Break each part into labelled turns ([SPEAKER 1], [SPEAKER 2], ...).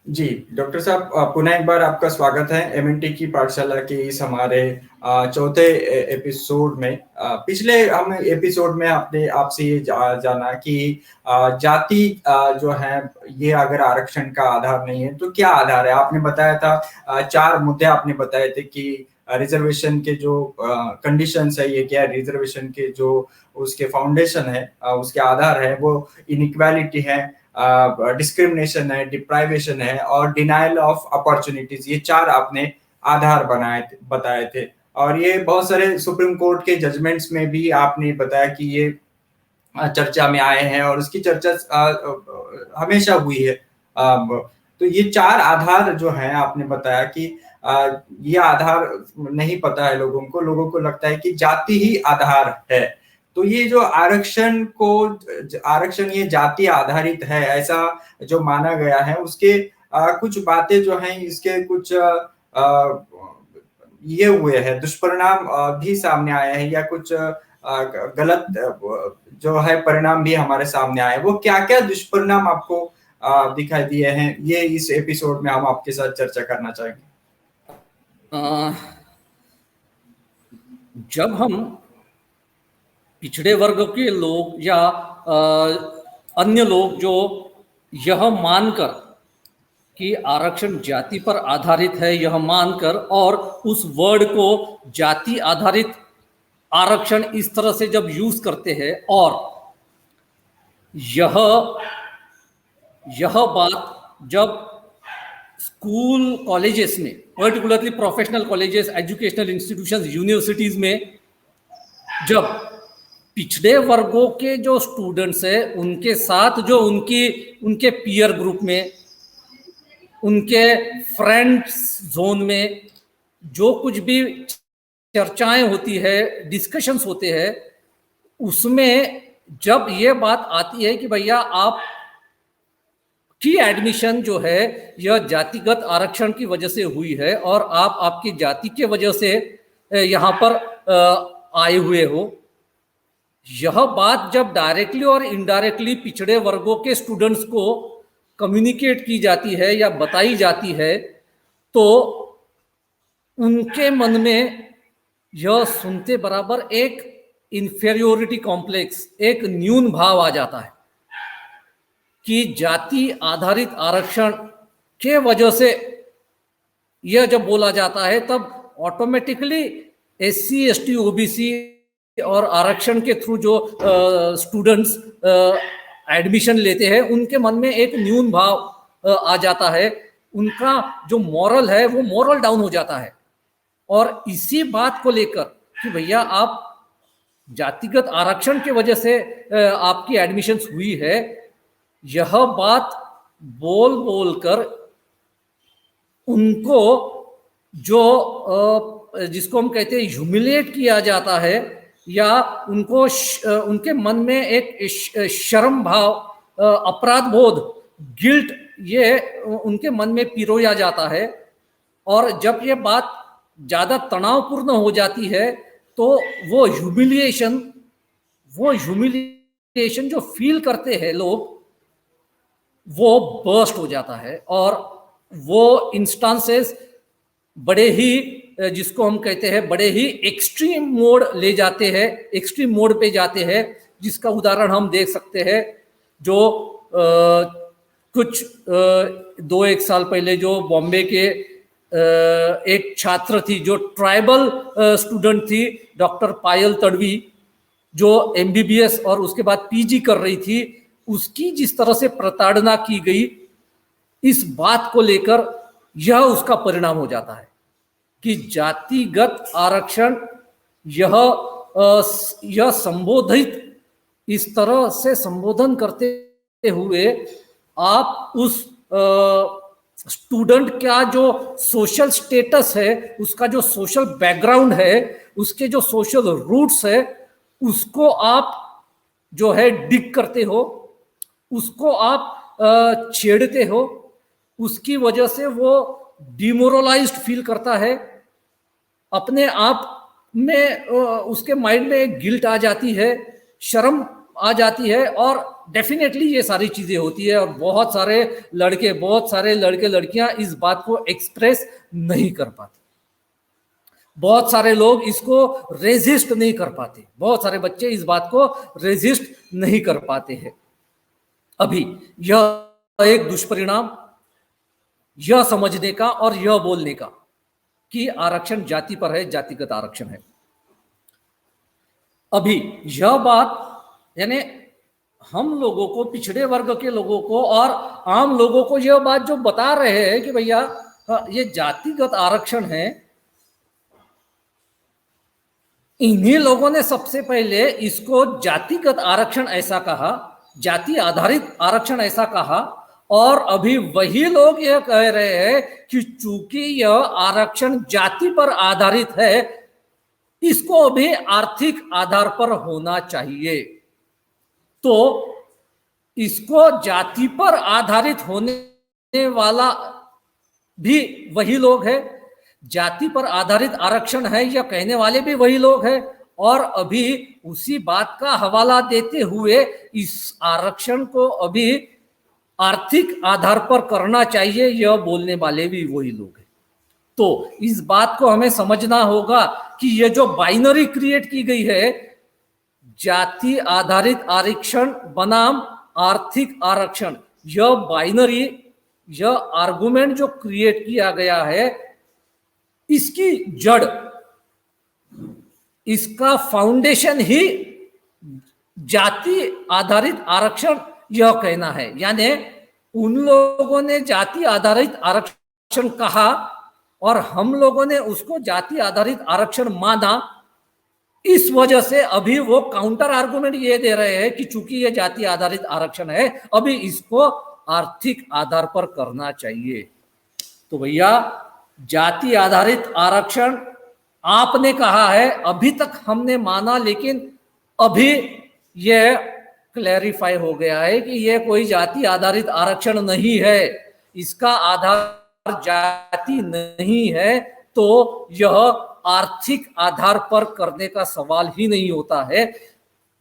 [SPEAKER 1] जी, doctor साहब पुनः एक बार आपका स्वागत है एमएनटी की पाठशाला के इस हमारे चौथे एपिसोड में। पिछले हम एपिसोड में आपने आपसे ये जाना कि जाति जो है ये अगर आरक्षण का आधार नहीं है तो क्या आधार है? आपने बताया था 4 मुद्दे आपने बताए थे कि रिजर्वेशन के जो कंडीशंस है ये क्या है, रिजर्वेशन के जो उसके फाउंडेशन है उसके आधार है वो इनइक्वालिटी है, डिस्क्रिमिनेशन है, डिप्राइवेशन है और डिनायल ऑफ अपॉर्चुनिटीज, ये 4 आपने आधार बताए थे। और ये बहुत सारे सुप्रीम कोर्ट के जजमेंट्स में भी आपने बताया कि ये चर्चा में आए हैं और उसकी चर्चा हमेशा हुई है। तो ये 4 आधार जो हैं आपने बताया कि ये आधार नहीं पता है लोगों को लगता है कि जाति ही आधार है। तो ये जो आरक्षण ये जाति आधारित है ऐसा जो माना गया है, उसके कुछ बातें जो हैं इसके कुछ ये हुए हैं दुष्परिणाम भी सामने आए हैं या कुछ गलत जो है परिणाम भी हमारे सामने आए। वो क्या क्या दुष्परिणाम आपको दिखाई दिए हैं, ये इस एपिसोड में हम आपके साथ चर्चा करना चाहेंगे।
[SPEAKER 2] जब हम पिछड़े वर्ग के लोग या अन्य लोग जो यह मानकर कि आरक्षण जाति पर आधारित है, यह मानकर और उस वर्ड को जाति आधारित आरक्षण इस तरह से जब यूज करते हैं और यह बात जब स्कूल कॉलेजेस में, particularly professional colleges, educational institutions, universities में जब पिछड़े वर्गों के जो स्टूडेंट्स हैं उनके साथ जो उनके पीयर ग्रुप में, उनके फ्रेंड्स जोन में जो कुछ भी चर्चाएं होती है, डिस्कशंस होते हैं, उसमें जब ये बात आती है कि भैया आप की एडमिशन जो है यह जातिगत आरक्षण की वजह से हुई है और आप आपकी जाति के वजह से यहाँ पर आए हुए हो, यह बात जब डायरेक्टली और इनडायरेक्टली पिछड़े वर्गों के स्टूडेंट्स को कम्युनिकेट की जाती है या बताई जाती है तो उनके मन में यह सुनते बराबर एक इंफेरियोरिटी कॉम्प्लेक्स, एक न्यून भाव आ जाता है कि जाति आधारित आरक्षण के वजह से यह जब बोला जाता है तब ऑटोमेटिकली SC ST OBC और आरक्षण के थ्रू जो स्टूडेंट्स एडमिशन लेते हैं उनके मन में एक न्यून भाव आ जाता है, उनका जो मॉरल है वो मॉरल डाउन हो जाता है। और इसी बात को लेकर कि भैया आप जातिगत आरक्षण की वजह से आपकी एडमिशन्स हुई है, यह बात बोल बोल कर उनको जो जिसको हम कहते हैं ह्यूमिलिएट किया जाता है या उनको उनके मन में एक शर्म भाव, अपराध बोध, गिल्ट, ये उनके मन में पिरोया जाता है। और जब ये बात ज़्यादा तनावपूर्ण हो जाती है तो वो ह्यूमिलिएशन जो फील करते हैं लोग वो बर्स्ट हो जाता है और वो इंस्टांसेस बड़े ही, जिसको हम कहते हैं बड़े ही एक्सट्रीम मोड ले जाते हैं, एक्सट्रीम मोड पे जाते हैं, जिसका उदाहरण हम देख सकते हैं जो कुछ 2-1 साल पहले जो बॉम्बे के एक छात्र थी जो ट्राइबल स्टूडेंट थी, डॉक्टर पायल तड़वी, जो MBBS और उसके बाद PG कर रही थी, उसकी जिस तरह से प्रताड़ना की गई, इस बात को लेकर यह उसका परिणाम हो जाता है कि जातिगत आरक्षण यह संबोधित, इस तरह से संबोधन करते हुए आप उस स्टूडेंट का जो सोशल स्टेटस है, उसका जो सोशल बैकग्राउंड है, उसके जो सोशल रूट्स है, उसको आप जो है डिग करते हो, उसको आप छेड़ते हो, उसकी वजह से वो डिमोरलाइज्ड फील करता है, अपने आप में उसके माइंड में एक गिल्ट आ जाती है, शर्म आ जाती है और डेफिनेटली ये सारी चीजें होती है और बहुत सारे लड़के लड़कियां इस बात को एक्सप्रेस नहीं कर पाते, बहुत सारे लोग इसको रेजिस्ट नहीं कर पाते, बहुत सारे बच्चे इस बात को रेजिस्ट नहीं कर पाते हैं। अभी यह एक दुष्परिणाम यह समझने का और यह बोलने का कि आरक्षण जाति पर है, जातिगत आरक्षण है। अभी यह बात यानी हम लोगों को, पिछड़े वर्ग के लोगों को और आम लोगों को यह बात जो बता रहे हैं कि भैया ये जातिगत आरक्षण है, इन्हीं लोगों ने सबसे पहले इसको जातिगत आरक्षण ऐसा कहा, जाति आधारित आरक्षण ऐसा कहा, और अभी वही लोग यह कह रहे हैं कि चूंकि यह आरक्षण जाति पर आधारित है, इसको अभी आर्थिक आधार पर होना चाहिए। तो इसको जाति पर आधारित होने वाला भी वही लोग है, जाति पर आधारित आरक्षण है यह कहने वाले भी वही लोग हैं, और अभी उसी बात का हवाला देते हुए इस आरक्षण को अभी आर्थिक आधार पर करना चाहिए यह बोलने वाले भी वही लोग हैं। तो इस बात को हमें समझना होगा कि ये जो बाइनरी क्रिएट की गई है, जाति आधारित आरक्षण बनाम आर्थिक आरक्षण, यह बाइनरी, यह आर्गुमेंट जो क्रिएट किया गया है, इसकी जड़, इसका फाउंडेशन ही जाति आधारित आरक्षण यह कहना है। यानी उन लोगों ने जाति आधारित आरक्षण कहा और हम लोगों ने उसको जाति आधारित आरक्षण माना, इस वजह से अभी वो काउंटर आर्गुमेंट ये दे रहे हैं कि चूंकि ये जाति आधारित आरक्षण है, अभी इसको आर्थिक आधार पर करना चाहिए। तो भैया जाति आधारित आरक्षण आपने कहा है, अभी तक हमने माना, लेकिन अभी यह क्लैरिफाई हो गया है कि यह कोई जाति आधारित आरक्षण नहीं है, इसका आधार जाति नहीं है, तो यह आर्थिक आधार पर करने का सवाल ही नहीं होता है।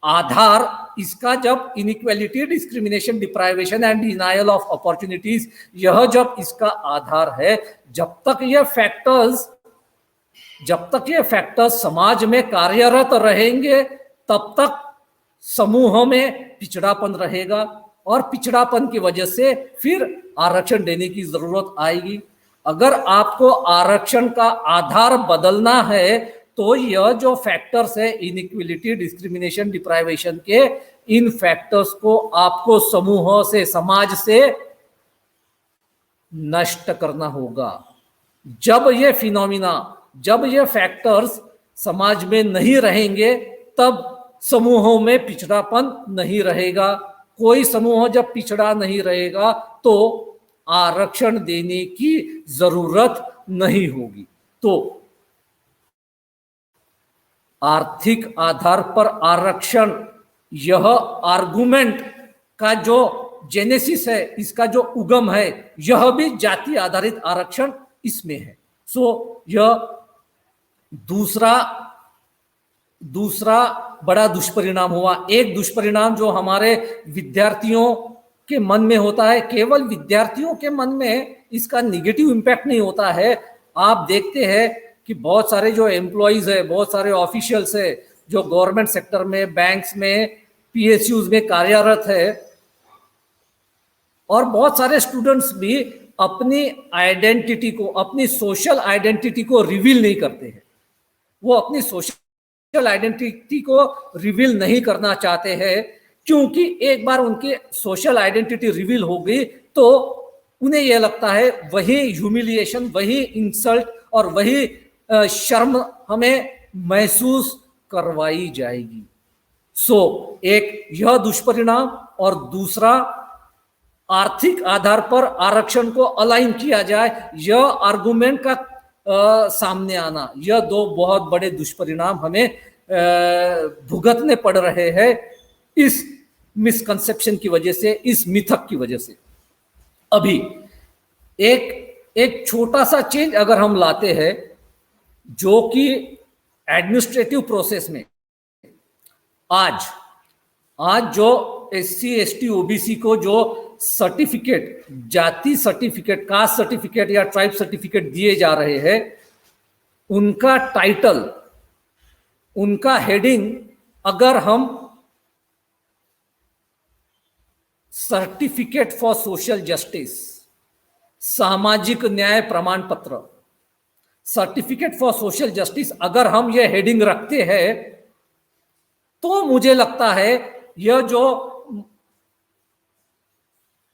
[SPEAKER 2] आधार इसका जब inequality, discrimination, deprivation and denial of opportunities, यह जब इसका आधार है, जब तक ये फैक्टर्स समाज में कार्यरत रहेंगे, तब तक समूहों में पिछड़ापन रहेगा और पिछड़ापन की वजह से फिर आरक्षण देने की जरूरत आएगी। अगर आपको आरक्षण का आधार बदलना है तो यह जो फैक्टर्स है, इनइक्वालिटी, डिस्क्रिमिनेशन, डिप्राइवेशन के, इन फैक्टर्स को आपको समूहों से, समाज से नष्ट करना होगा। जब ये फिनोमिना, जब ये फैक्टर्स समाज में नहीं रहेंगे, तब समूहों में पिछड़ापन नहीं रहेगा। कोई समूह जब पिछड़ा नहीं रहेगा तो आरक्षण देने की जरूरत नहीं होगी। तो आर्थिक आधार पर आरक्षण, यह आर्गुमेंट का जो जेनेसिस है, इसका जो उगम है, यह भी जाति आधारित आरक्षण इसमें है। सो यह दूसरा बड़ा दुष्परिणाम हुआ। एक दुष्परिणाम जो हमारे विद्यार्थियों के मन में होता है, केवल विद्यार्थियों के मन में इसका निगेटिव इम्पैक्ट नहीं होता है। आप देखते हैं कि बहुत सारे जो एम्प्लॉइज है, बहुत सारे ऑफिशियल्स है जो गवर्नमेंट सेक्टर में, बैंक्स में, पीएसयूज में कार्यरत है, और बहुत सारे स्टूडेंट्स भी अपनी आइडेंटिटी को, अपनी सोशल आइडेंटिटी को रिवील नहीं करते हैं। वो अपनी सोशल आइडेंटिटी को रिवील नहीं करना चाहते हैं, क्योंकि एक बार उनकी सोशल आइडेंटिटी रिवील हो गई तो उन्हें यह लगता है वही ह्यूमिलिएशन, वही इंसल्ट और वही शर्म हमें महसूस करवाई जाएगी। सो एक यह दुष्परिणाम, और दूसरा आर्थिक आधार पर आरक्षण को अलाइन किया जाए, यह आर्गुमेंट का सामने आना, यह दो बहुत बड़े दुष्परिणाम हमें भुगतने पड़ रहे हैं इस मिसकंसेप्शन की वजह से, इस मिथक की वजह से। अभी एक छोटा सा चेंज अगर हम लाते हैं, जो कि एडमिनिस्ट्रेटिव प्रोसेस में आज जो SC ST OBC को जो सर्टिफिकेट, जाति सर्टिफिकेट, कास्ट सर्टिफिकेट या ट्राइब सर्टिफिकेट दिए जा रहे हैं, उनका टाइटल, उनका हेडिंग अगर हम सर्टिफिकेट फॉर सोशल जस्टिस, सामाजिक न्याय प्रमाण पत्र, सर्टिफिकेट फॉर सोशल जस्टिस अगर हम ये हेडिंग रखते हैं, तो मुझे लगता है यह जो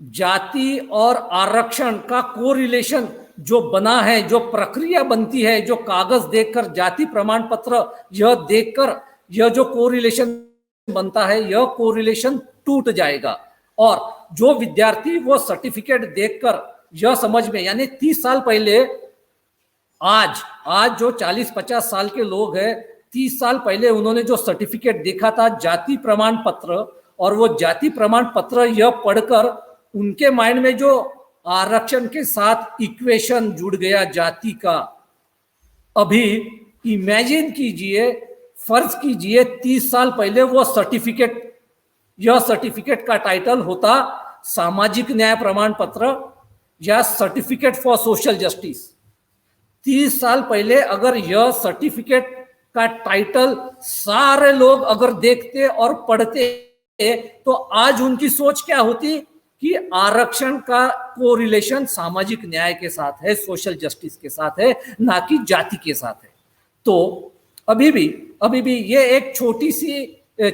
[SPEAKER 2] जाति और आरक्षण का कोरिलेशन जो बना है, जो प्रक्रिया बनती है, जो कागज देखकर जाति प्रमाण पत्र यह देखकर यह जो कोरिलेशन बनता है, यह कोरिलेशन टूट जाएगा। और जो विद्यार्थी वो सर्टिफिकेट देखकर यह समझ में, यानी 30 साल पहले, आज जो 40-50 साल के लोग हैं, 30 साल पहले उन्होंने जो सर्टिफिकेट देखा था जाति प्रमाण पत्र, और वो जाति प्रमाण पत्र यह पढ़कर उनके माइंड में जो आरक्षण के साथ इक्वेशन जुड़ गया जाति का। अभी इमेजिन कीजिए, फर्ज कीजिए 30 साल पहले वो सर्टिफिकेट, यह सर्टिफिकेट का टाइटल होता सामाजिक न्याय प्रमाण पत्र या सर्टिफिकेट फॉर सोशल जस्टिस। 30 साल पहले अगर यह सर्टिफिकेट का टाइटल सारे लोग अगर देखते और पढ़ते, तो आज उनकी सोच क्या होती कि आरक्षण का कोरिलेशन सामाजिक न्याय के साथ है, सोशल जस्टिस के साथ है, ना कि जाति के साथ है। तो अभी भी ये एक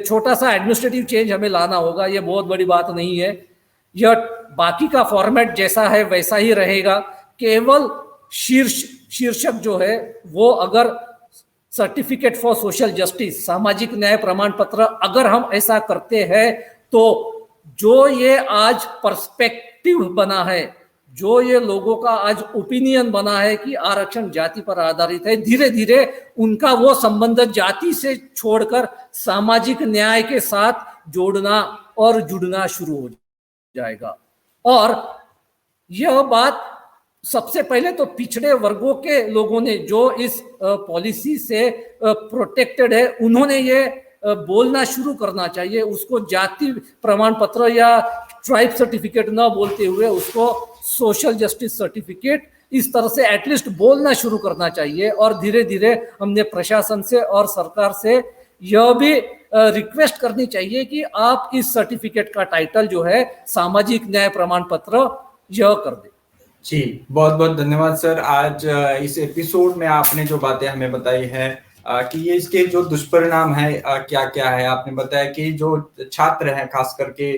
[SPEAKER 2] छोटा सा एडमिनिस्ट्रेटिव चेंज हमें लाना होगा। ये बहुत बड़ी बात नहीं है, यह बाकी का फॉर्मेट जैसा है वैसा ही रहेगा। केवल शीर्षक जो है वो अगर सर्टिफिकेट फॉर सोशल जस्टिस, सामाजिक न्याय प्रमाण पत्र, अगर हम ऐसा करते हैं, तो जो ये आज पर्सपेक्टिव बना है, जो ये लोगों का आज ओपिनियन बना है कि आरक्षण जाति पर आधारित है, धीरे धीरे उनका वो संबंध जाति से छोड़कर सामाजिक न्याय के साथ जोड़ना और जुड़ना शुरू हो जाएगा। और यह बात सबसे पहले तो पिछड़े वर्गों के लोगों ने, जो इस पॉलिसी से प्रोटेक्टेड है, उन्होंने ये बोलना शुरू करना चाहिए। उसको जाति प्रमाण पत्र या ट्राइब सर्टिफिकेट न बोलते हुए उसको सोशल जस्टिस सर्टिफिकेट इस तरह से एटलीस्ट बोलना शुरू करना चाहिए। और धीरे धीरे हमने प्रशासन से और सरकार से यह भी रिक्वेस्ट करनी चाहिए कि आप इस सर्टिफिकेट का टाइटल जो है सामाजिक न्याय प्रमाण पत्र यह कर दे।
[SPEAKER 1] जी, बहुत बहुत धन्यवाद सर। आज इस एपिसोड में आपने जो बातें हमें बताई है कि ये इसके जो दुष्परिणाम है क्या क्या है, आपने बताया कि जो छात्र हैं खास करके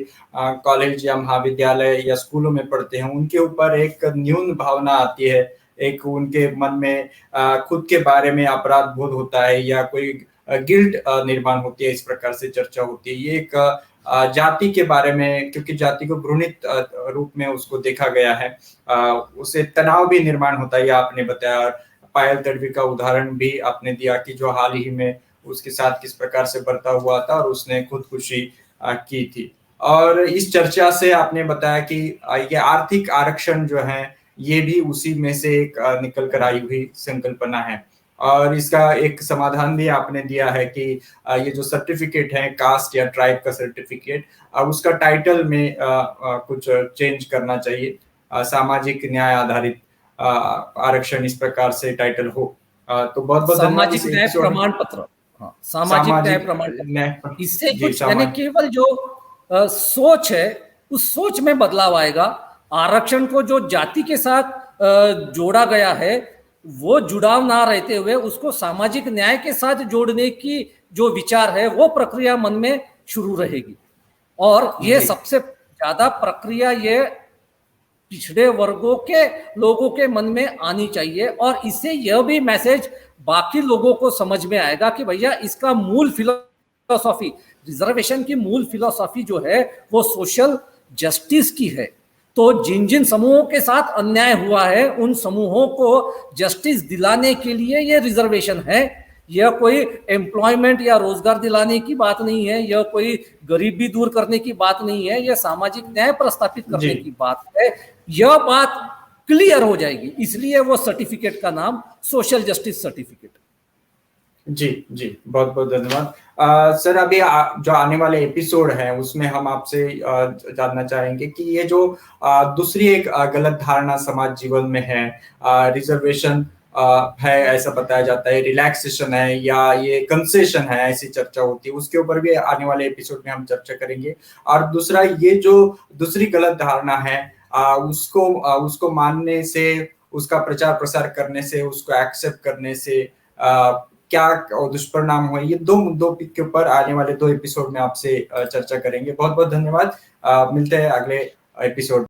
[SPEAKER 1] कॉलेज या महाविद्यालय या स्कूलों में पढ़ते हैं, उनके ऊपर एक न्यून भावना आती है, एक उनके मन में खुद के बारे में अपराध बोध होता है या कोई गिल्ट निर्माण होती है, इस प्रकार से चर्चा होती है। ये एक जाति के बारे में, क्योंकि जाति को घृणित रूप में उसको देखा गया है, उसे तनाव भी निर्माण होता है, आपने बताया। पायल तडवी का उदाहरण भी आपने दिया कि जो हाल ही में उसके साथ किस प्रकार से बर्ताव हुआ था और उसने खुदकुशी की थी। और इस चर्चा से आपने बताया कि ये आर्थिक आरक्षण जो है ये भी उसी में से एक निकल कर आई हुई संकल्पना है। और इसका एक समाधान भी आपने दिया है कि ये जो सर्टिफिकेट है कास्ट या ट्राइब का सर्टिफिकेट, उसका टाइटल में कुछ चेंज करना चाहिए, सामाजिक न्याय आधारित आरक्षण इस प्रकार से टाइटल हो। तो बहुत बहुत
[SPEAKER 2] सामाजिक न्याय प्रमाण पत्र, सामाजिक न्याय प्रमाण पत्र, इससे कुछ यानी केवल जो सोच है उस सोच में बदलाव आएगा। आरक्षण को जो जाति के साथ जोड़ा गया है वो जुड़ाव ना रहते हुए उसको सामाजिक न्याय के साथ जोड़ने की जो विचार है वो प्रक्रिया मन में शुरू रहेगी। और ये सबसे ज्यादा प्रक्रिया ये पिछड़े वर्गों के लोगों के मन में आनी चाहिए। और इससे यह भी मैसेज बाकी लोगों को समझ में आएगा कि भैया इसका मूल फिलॉसफी, रिजर्वेशन की मूल फिलॉसफी जो है वो सोशल जस्टिस की है। तो जिन जिन समूहों के साथ अन्याय हुआ है उन समूहों को जस्टिस दिलाने के लिए ये रिजर्वेशन है। यह कोई एम्प्लॉयमेंट या रोजगार दिलाने की बात नहीं है, यह कोई गरीबी दूर करने की बात नहीं है, यह सामाजिक न्याय प्रस्थापित करने की बात है। यह बात क्लियर हो जाएगी, इसलिए वो सर्टिफिकेट का नाम सोशल जस्टिस सर्टिफिकेट।
[SPEAKER 1] जी जी, बहुत बहुत धन्यवाद। सर अभी जो आने वाले एपिसोड है उसमें हम आपसे जानना चाहेंगे कि ये जो दूसरी एक गलत धारणा समाज जीवन में है, रिजर्वेशन है ऐसा बताया जाता है, रिलैक्सेशन है या ये कंसेशन है ऐसी चर्चा होती है, उसके ऊपर भी आने वाले एपिसोड में हम चर्चा करेंगे। और दूसरा ये जो दूसरी गलत धारणा है उसको मानने से, उसका प्रचार प्रसार करने से, उसको एक्सेप्ट करने से क्या दुष्परिणाम हुए, ये दो मुद्दों के ऊपर आने वाले 2 एपिसोड में आपसे चर्चा करेंगे। बहुत बहुत धन्यवाद। मिलते हैं अगले एपिसोड।